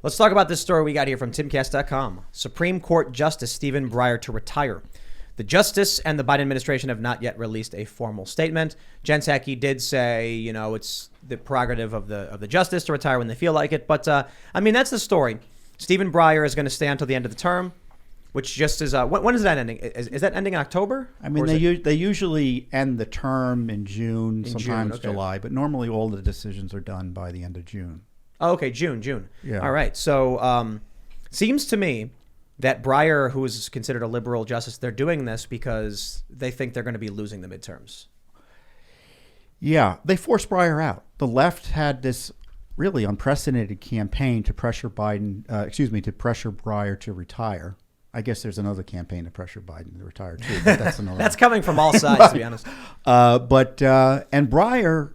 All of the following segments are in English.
Let's talk about this story we got here from Timcast.com. Supreme Court Justice Stephen Breyer to retire. The justice and the Biden administration have not yet released a formal statement. Jen Psaki did say, it's the prerogative of the justice to retire when they feel like it. But, that's the story. Stephen Breyer is going to stay until the end of the term, which just is... when is that ending? Is that ending in October? They usually end the term in June, sometimes okay. July, but normally all the decisions are done by the end of June. Oh, okay, June. Yeah. All right. So seems to me that Breyer, who is considered a liberal justice, they're doing this because they think they're going to be losing the midterms. Yeah, they forced Breyer out. The left had this really unprecedented campaign to pressure to pressure Breyer to retire. I guess there's another campaign to pressure Biden to retire too, but that's another. That's coming from all sides, to be honest. And Breyer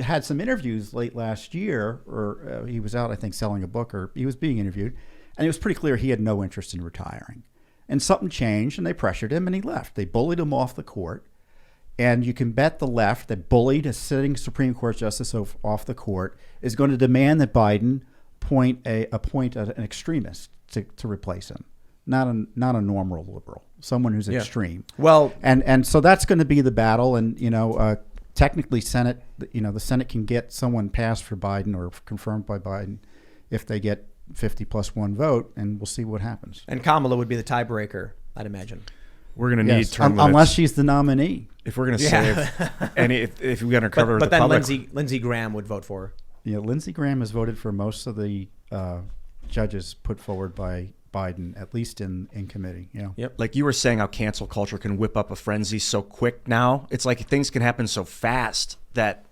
had some interviews late last year, or he was out, I think, selling a book, or he was being interviewed, and it was pretty clear he had no interest in retiring. And something changed, and they pressured him, and he left. They bullied him off the court, and you can bet the left that bullied a sitting Supreme Court justice off the court is going to demand that Biden appoint an extremist to replace him, not a normal liberal, someone who's extreme. Well, and so that's going to be the battle, and technically, the Senate can get someone passed for Biden or confirmed by Biden if they get 50+1 vote, and we'll see what happens. And Kamala would be the tiebreaker, I'd imagine. We're going to need term limits. Unless she's the nominee. If we're going to save any, if we're going to cover but the then public. Lindsey Graham would vote for her. Yeah, Lindsey Graham has voted for most of the judges put forward by Biden, at least in committee. Yep. Like you were saying, how cancel culture can whip up a frenzy so quick now. It's like things can happen so fast that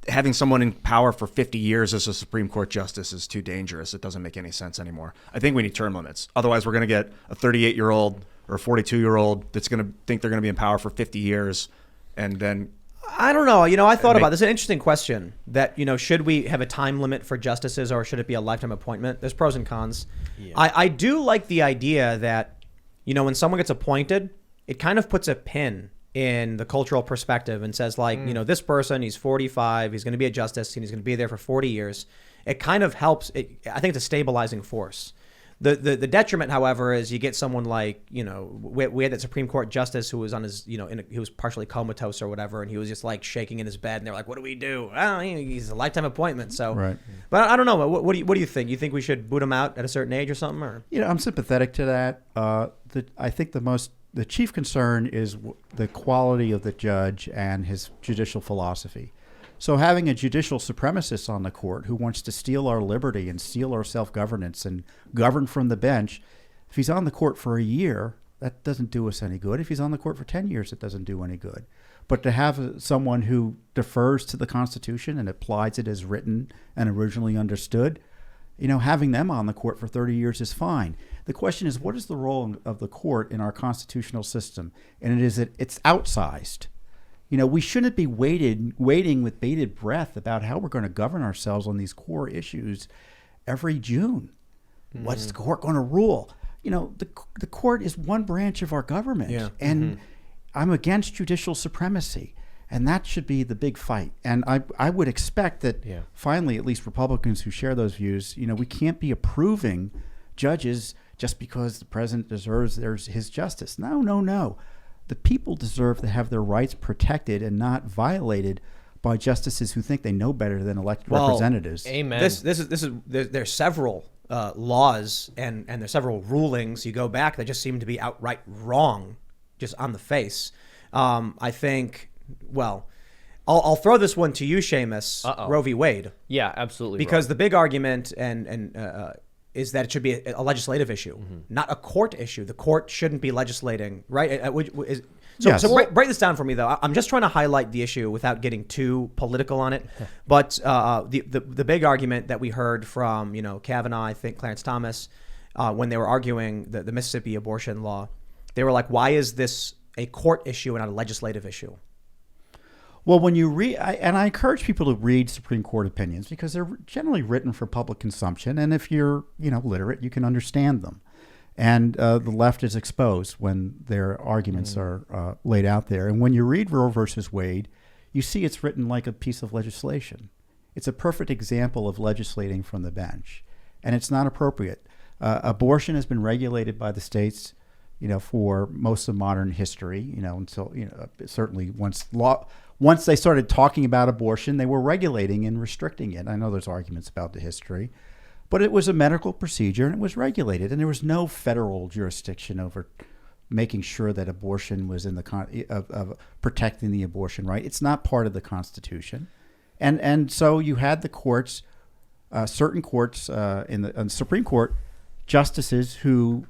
having someone in power for 50 years as a Supreme Court justice is too dangerous. It doesn't make any sense anymore. I think we need term limits. Otherwise, we're going to get a 38-year-old or a 42-year-old that's going to think they're going to be in power for 50 years, and then... I don't know. I thought about this. It's an interesting question that, should we have a time limit for justices or should it be a lifetime appointment? There's pros and cons. Yeah. I do like the idea that, when someone gets appointed, it kind of puts a pin in the cultural perspective and says this person, he's 45, he's going to be a justice and he's going to be there for 40 years. It kind of helps. I think it's a stabilizing force. The detriment, however, is you get someone like, we had that Supreme Court justice who was on his, he was partially comatose or whatever, and he was just like shaking in his bed, and they're like, what do we do? He's a lifetime appointment. So, right. But I don't know. What do you think? You think we should boot him out at a certain age or something? Or I'm sympathetic to that. I think the chief concern is the quality of the judge and his judicial philosophy. So having a judicial supremacist on the court who wants to steal our liberty and steal our self-governance and govern from the bench, if he's on the court for a year, that doesn't do us any good. If he's on the court for 10 years, it doesn't do any good. But to have someone who defers to the Constitution and applies it as written and originally understood, having them on the court for 30 years is fine. The question is, what is the role of the court in our constitutional system? And it's outsized. We shouldn't be waiting with bated breath about how we're going to govern ourselves on these core issues every June. What's the court going to rule? The court is one branch of our government, and I'm against judicial supremacy, and that should be the big fight. And I would expect that finally, at least Republicans who share those views, we can't be approving judges just because the president deserves his justice. No. The people deserve to have their rights protected and not violated by justices who think they know better than elected representatives. Amen. There's several laws and there's several rulings you go back that just seem to be outright wrong, just on the face. I think. Well, I'll throw this one to you, Seamus. Roe v. Wade. Yeah, absolutely. Because the big argument is that it should be a legislative issue, not a court issue. The court shouldn't be legislating, right? So break this down for me, though. I'm just trying to highlight the issue without getting too political on it. But the big argument that we heard from Kavanaugh, I think Clarence Thomas, when they were arguing the Mississippi abortion law, they were like, "Why is this a court issue and not a legislative issue?" Well, when you read, and I encourage people to read Supreme Court opinions because they're generally written for public consumption, and if you're literate, you can understand them. And the left is exposed when their arguments are laid out there. And when you read Roe versus Wade, you see it's written like a piece of legislation. It's a perfect example of legislating from the bench. and it's not appropriate. Abortion has been regulated by the states, for most of modern history, until, certainly once they started talking about abortion, they were regulating and restricting it. I know there's arguments about the history, but it was a medical procedure and it was regulated, and there was no federal jurisdiction over making sure that abortion was in the of protecting the abortion right. It's not part of the Constitution, and so you had the courts, certain courts in the Supreme Court, justices who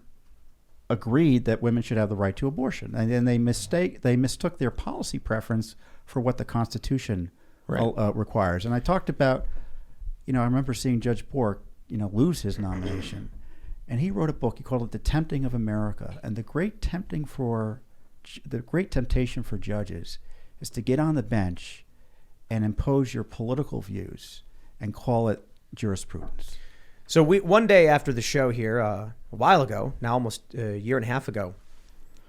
agreed that women should have the right to abortion, and then they mistook their policy preference for what the Constitution requires. And I talked about, I remember seeing Judge Bork, lose his nomination. And he wrote a book. He called it "The Tempting of America." And the great temptation for judges is to get on the bench and impose your political views and call it jurisprudence. So one day after the show here, a while ago, now almost a year and a half ago,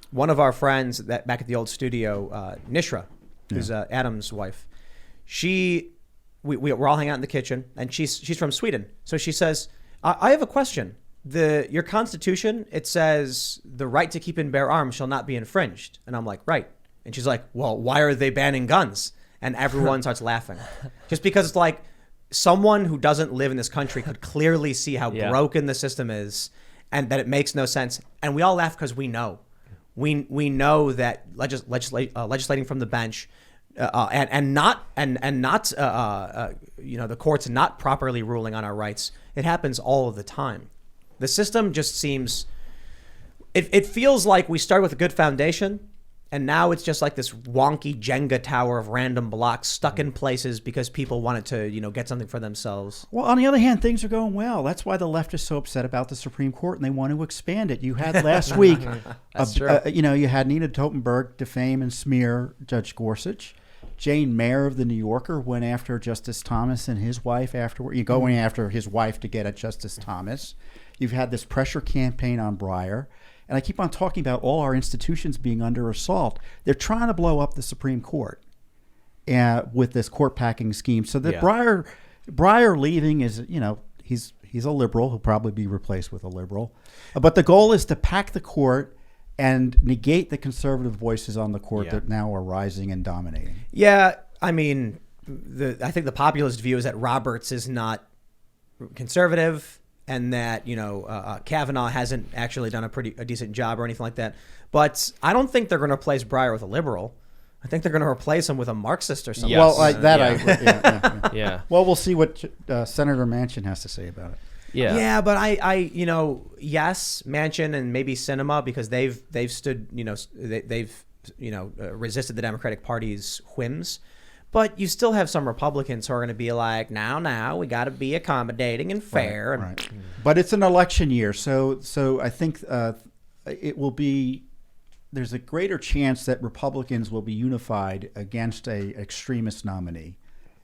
one of our friends that back at the old studio, Nishra, who's Adam's wife, we're all hanging out in the kitchen, and she's from Sweden. So she says, "I have a question. Your Constitution, it says the right to keep and bear arms shall not be infringed." And I'm like, right. And she's like, well, why are they banning guns? And everyone starts laughing. Just because it's like someone who doesn't live in this country could clearly see how broken the system is and that it makes no sense. And we all laugh because we know. We know that legislating from the bench the courts not properly ruling on our rights, it happens all of the time. The system just seems, it feels like we started with a good foundation, and now it's just like this wonky Jenga tower of random blocks stuck in places because people wanted to, get something for themselves. Well, on the other hand, things are going well. That's why the left is so upset about the Supreme Court, and they want to expand it. You had last week, you had Nina Totenberg defame and smear Judge Gorsuch. Jane Mayer of the New Yorker went after Justice Thomas and his wife afterward. You're going after his wife to get at Justice Thomas. You've had this pressure campaign on Breyer. And I keep on talking about all our institutions being under assault. They're trying to blow up the Supreme Court with this court packing scheme. So that Breyer leaving is, he's a liberal. He'll probably be replaced with a liberal. But the goal is to pack the court and negate the conservative voices on the court that now are rising and dominating. Yeah, I mean, I think the populist view is that Roberts is not conservative, and that Kavanaugh hasn't actually done a decent job or anything like that. But I don't think they're going to replace Breyer with a liberal. I think they're going to replace him with a Marxist or something. Yes. Well, Well, we'll see what Senator Manchin has to say about it. Yeah, but yes, Manchin and maybe Sinema, because they've stood, they've resisted the Democratic Party's whims. But you still have some Republicans who are going to be like, now we got to be accommodating and fair. Right. But it's an election year, so I think it will be. There's a greater chance that Republicans will be unified against a extremist nominee,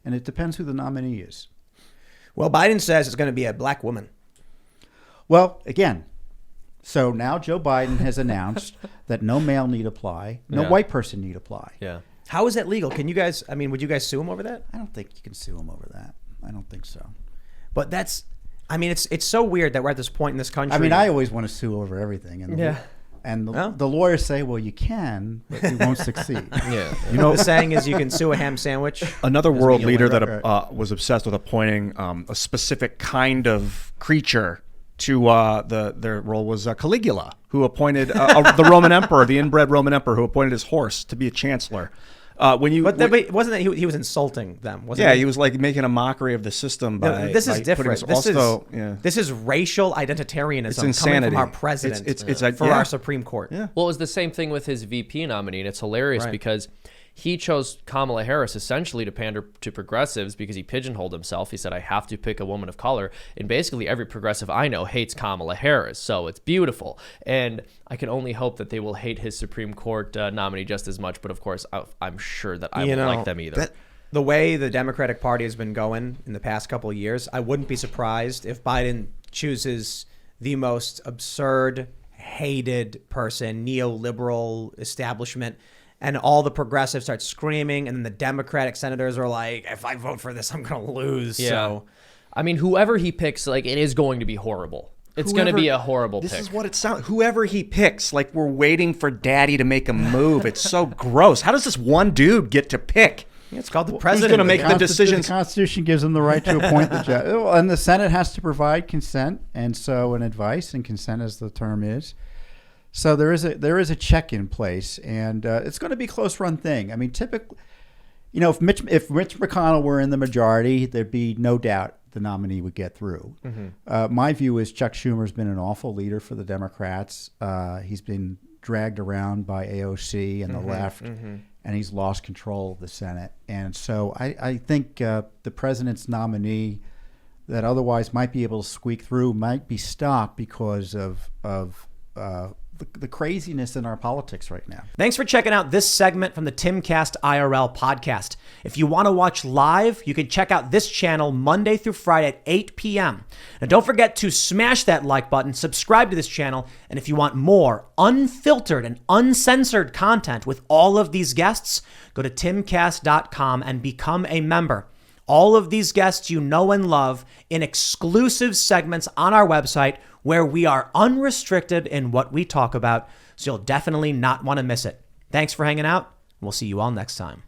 and it depends who the nominee is. Well, Biden says it's going to be a black woman. Well, again, so now Joe Biden has announced that no male need apply, no white person need apply. Yeah. How is that legal? Can you guys, would you guys sue him over that? I don't think you can sue him over that. I don't think so. But it's so weird that we're at this point in this country. I always want to sue over everything. And the lawyers say, well, you can, but you won't succeed. The saying is you can sue a ham sandwich. Another world leader that was obsessed with appointing a specific kind of creature to their role was Caligula, who appointed the Roman emperor, the inbred Roman emperor, who appointed his horse to be a chancellor. But wasn't that he was insulting them? Wasn't he was like making a mockery of the system by. This is different. This is racial identitarianism. It's insanity. Coming from our president. It's our Supreme Court. Yeah. Well, it was the same thing with his VP nominee, and it's hilarious because he chose Kamala Harris essentially to pander to progressives because he pigeonholed himself. He said, I have to pick a woman of color. And basically every progressive I know hates Kamala Harris. So it's beautiful. And I can only hope that they will hate his Supreme Court nominee just as much. But of course, I'm sure that I won't like them either. The way the Democratic Party has been going in the past couple of years, I wouldn't be surprised if Biden chooses the most absurd, hated person, neoliberal establishment, and all the progressives start screaming, and then the Democratic senators are like, if I vote for this, I'm going to lose. Yeah. So I mean, whoever he picks, like, it is going to be horrible. It's going to be a horrible pick. This is what it sounds. Whoever he picks, like we're waiting for Daddy to make a move. It's so gross. How does this one dude get to pick? It's called the Who's president. going to make the decisions? The Constitution gives him the right to appoint the judge. And the Senate has to provide consent, and so an advice, and consent as the term is. So there is a check in place, and it's going to be a close-run thing. I mean, typically, if Mitch McConnell were in the majority, there'd be no doubt the nominee would get through. My view is Chuck Schumer's been an awful leader for the Democrats. He's been dragged around by AOC and the left, and he's lost control of the Senate. And so I think the president's nominee that otherwise might be able to squeak through might be stopped because of the craziness in our politics right now. Thanks for checking out this segment from the Timcast IRL podcast. If you want to watch live, you can check out this channel Monday through Friday at 8 p.m. And don't forget to smash that like button, subscribe to this channel, and if you want more unfiltered and uncensored content with all of these guests, go to timcast.com and become a member. All of these guests you know and love in exclusive segments on our website where we are unrestricted in what we talk about, so you'll definitely not want to miss it. Thanks for hanging out. We'll see you all next time.